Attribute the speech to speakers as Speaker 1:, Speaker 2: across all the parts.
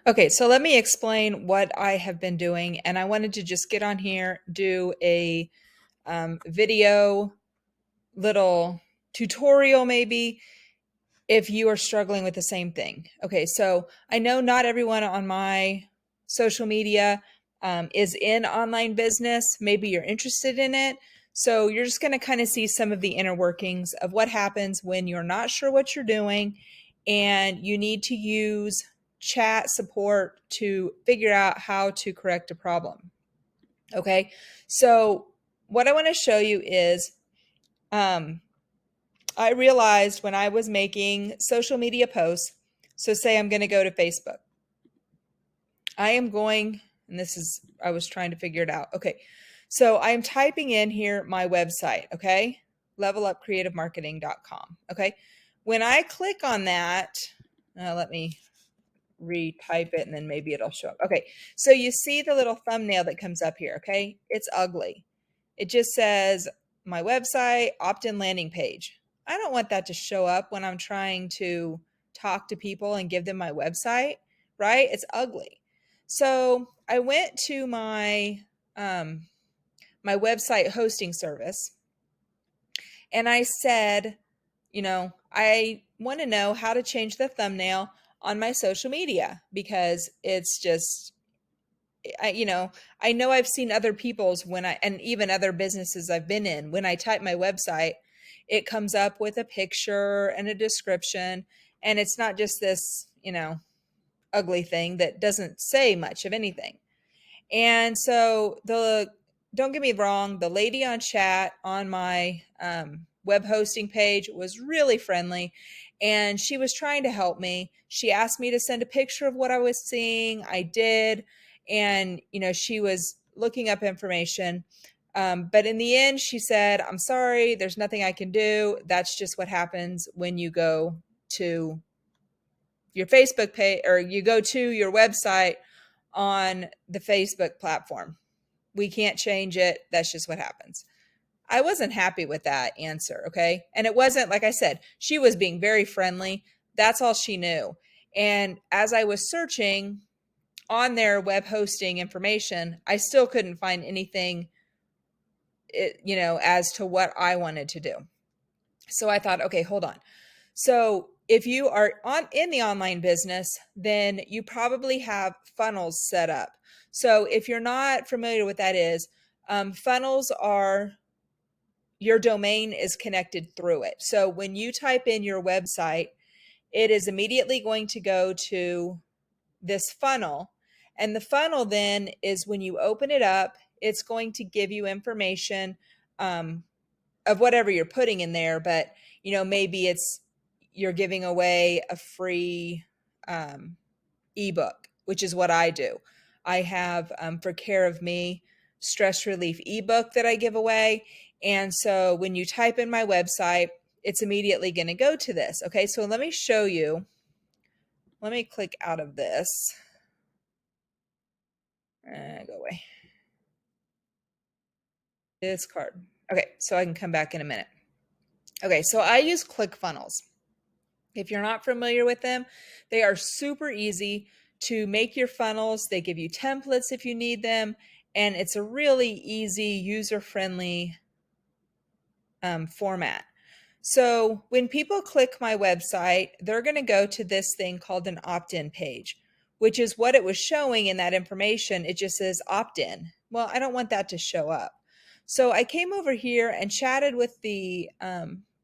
Speaker 1: Okay, so let me explain what I have been doing, and I wanted to just get on here, do a video little tutorial maybe if you are struggling with the same thing. Okay, so I know not everyone on my social media is in online business. Maybe you're interested in it. So you're just going to kind of see some of the inner workings of what happens when you're not sure what you're doing and you need to use chat support to figure out how to correct a problem. Okay, so what I want to show you is um, I realized when I was making social media posts, so say I'm going to go to Facebook. I am going, and this is, I was trying to figure it out. Okay. So I'm typing in here my website, okay? levelupcreativemarketing.com. Okay. When I click on that, let me retype it and then maybe it'll show up. Okay. So you see the little thumbnail that comes up here, okay? It's ugly. It just says my website, opt-in landing page. I don't want that to show up when I'm trying to talk to people and give them my website, right? It's ugly. So I went to um, my website hosting service and I said, I want to know how to change the thumbnail on my social media because it's just I know I've seen other people's and even other businesses I've been in, when I type my website, it comes up with a picture and a description. And it's not just this, ugly thing that doesn't say much of anything. And so don't get me wrong, the lady on chat on my web hosting page was really friendly and she was trying to help me. She asked me to send a picture of what I was seeing. I did. And, she was looking up information. But in the end, she said, I'm sorry, there's nothing I can do. That's just what happens when you go to your Facebook page or you go to your website on the Facebook platform. We can't change it. That's just what happens. I wasn't happy with that answer. Okay. And it wasn't, like I said, she was being very friendly. That's all she knew. And as I was searching on their web hosting information, I still couldn't find anything, as to what I wanted to do. So I thought, okay, hold on. So if you are in the online business, then you probably have funnels set up. So if you're not familiar with that is, funnels are your domain is connected through it. So when you type in your website, it is immediately going to go to this funnel. And the funnel then is when you open it up, it's going to give you information of whatever you're putting in there. But, maybe you're giving away a free ebook, which is what I do. I have for Care of Me stress relief ebook that I give away. And so when you type in my website, it's immediately going to go to this. Okay, so let me show you. Let me click out of this. Go away. Discard. Okay, so I can come back in a minute. Okay, so I use ClickFunnels. If you're not familiar with them, they are super easy to make your funnels. They give you templates if you need them, and it's a really easy, user-friendly format. So when people click my website, they're going to go to this thing called an opt-in page, which is what it was showing in that information. It just says opt-in. Well, I don't want that to show up. So I came over here and chatted with the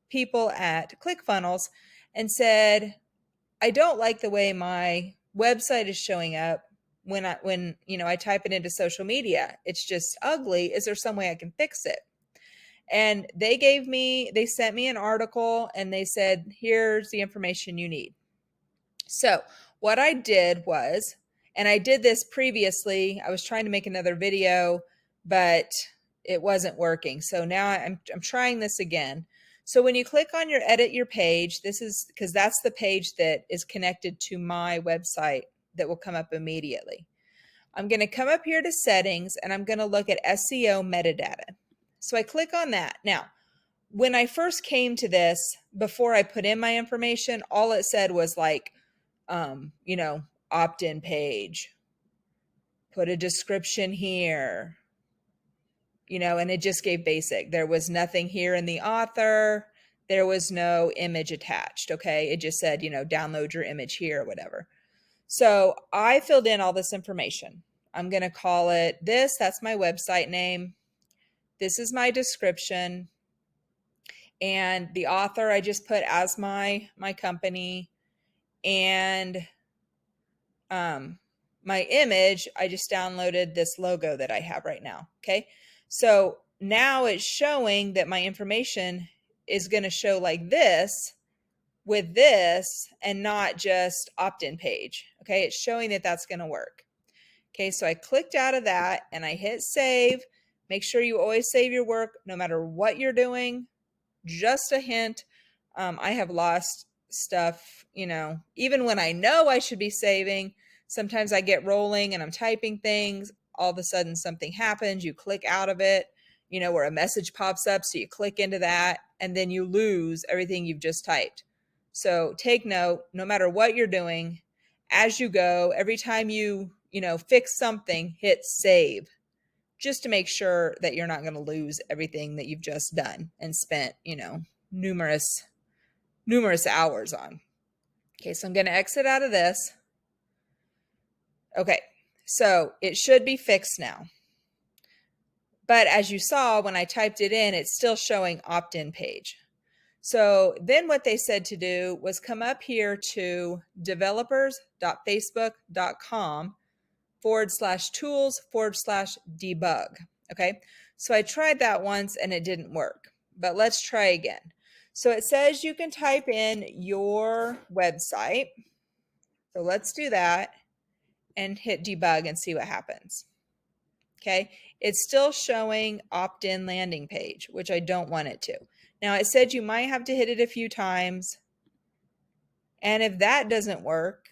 Speaker 1: people at ClickFunnels and said, I don't like the way my website is showing up when I type it into social media. It's just ugly. Is there some way I can fix it? And they sent me an article and they said, here's the information you need. So what I did was, and I did this previously, I was trying to make another video, but it wasn't working. So now I'm trying this again. So when you click on edit your page, this is because that's the page that is connected to my website that will come up immediately. I'm going to come up here to settings and I'm going to look at SEO metadata. So I click on that. Now, when I first came to this, before I put in my information, all it said was like, opt-in page, put a description here, and it just gave basic. There was nothing here in the author. There was no image attached. Okay. It just said, download your image here or whatever. So I filled in all this information. I'm going to call it this. That's my website name. This is my description. And the author I just put as my company. And my image, I just downloaded this logo that I have right now. Okay. So now it's showing that my information is going to show like this with this and not just opt-in page. Okay. It's showing that that's going to work. Okay. So I clicked out of that and I hit save. Make sure you always save your work no matter what you're doing. Just a hint. I have lost stuff, even when I know I should be saving. Sometimes I get rolling and I'm typing things. All of a sudden something happens. You click out of it, where a message pops up. So you click into that and then you lose everything you've just typed. So take note, no matter what you're doing, as you go, every time you fix something, hit save, just to make sure that you're not going to lose everything that you've just done and spent, numerous hours on. Okay, so I'm going to exit out of this. Okay, so it should be fixed now. But as you saw, when I typed it in, it's still showing opt-in page. So then what they said to do was come up here to developers.facebook.com/tools/debug. Okay, so I tried that once and it didn't work, but let's try again. So it says you can type in your website. So let's do that and hit debug and see what happens. Okay, it's still showing opt-in landing page, which I don't want it to. Now it said you might have to hit it a few times. And if that doesn't work,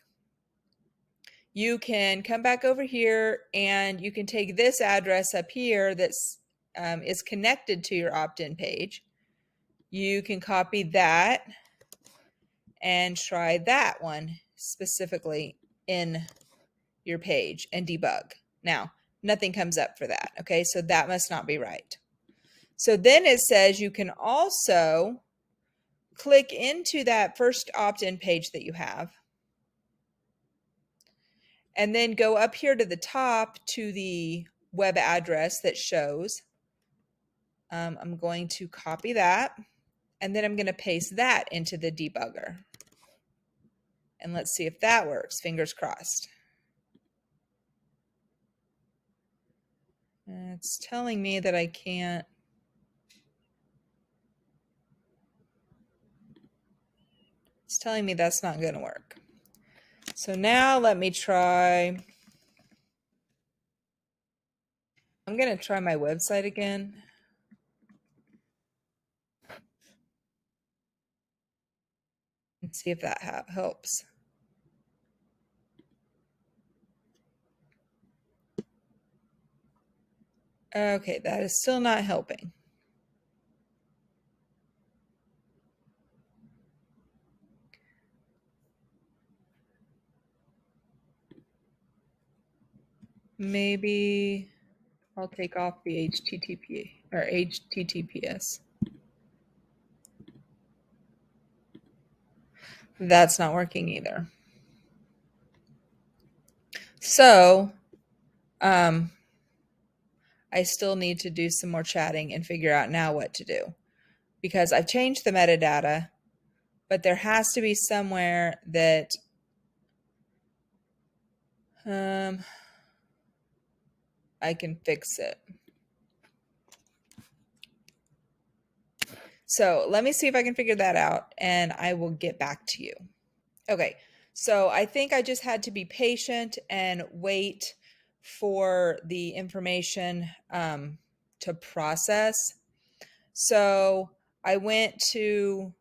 Speaker 1: you can come back over here and you can take this address up here that's is connected to your opt-in page. You can copy that and try that one specifically in your page and debug. Now, nothing comes up for that. Okay, so that must not be right. So then it says you can also click into that first opt-in page that you have and then go up here to the top to the web address that shows. I'm going to copy that and then I'm going to paste that into the debugger. And let's see if that works. Fingers crossed. It's telling me that I can't. It's telling me that's not going to work. So now let me try. I'm going to try my website again. And see if that helps. Okay, that is still not helping. Maybe I'll take off the HTTP or HTTPS. That's not working either. So, I still need to do some more chatting and figure out now what to do, because I've changed the metadata, but there has to be somewhere that I can fix it. So let me see if I can figure that out and I will get back to you. Okay, so I think I just had to be patient and wait for the information to process. So I went to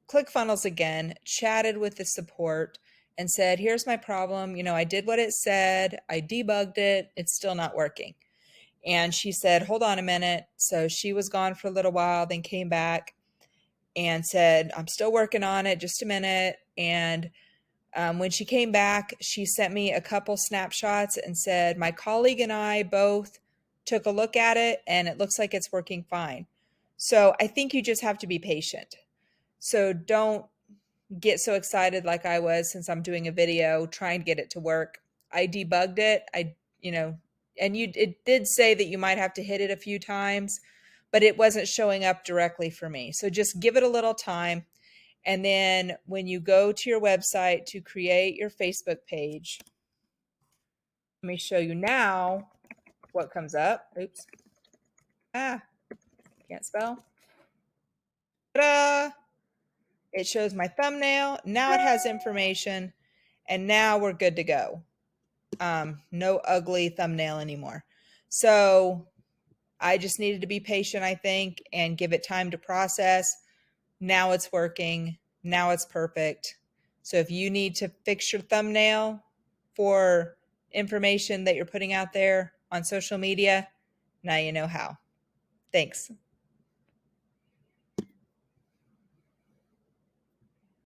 Speaker 1: ClickFunnels again, chatted with the support and said, here's my problem. I did what it said. I debugged it. It's still not working. And she said, hold on a minute. So she was gone for a little while, then came back and said, I'm still working on it. Just a minute. And When she came back, she sent me a couple snapshots and said, my colleague and I both took a look at it and it looks like it's working fine. So I think you just have to be patient. So don't get so excited like I was since I'm doing a video trying to get it to work. I debugged it. And it did say that you might have to hit it a few times, but it wasn't showing up directly for me. So just give it a little time. And then when you go to your website to create your Facebook page, let me show you now what comes up. Oops. Can't spell. Ta-da! It shows my thumbnail. Now it has information, and now we're good to go. No ugly thumbnail anymore. So I just needed to be patient, I think, and give it time to process. Now it's working. Now it's perfect. So if you need to fix your thumbnail for information that you're putting out there on social media, now you know how. Thanks.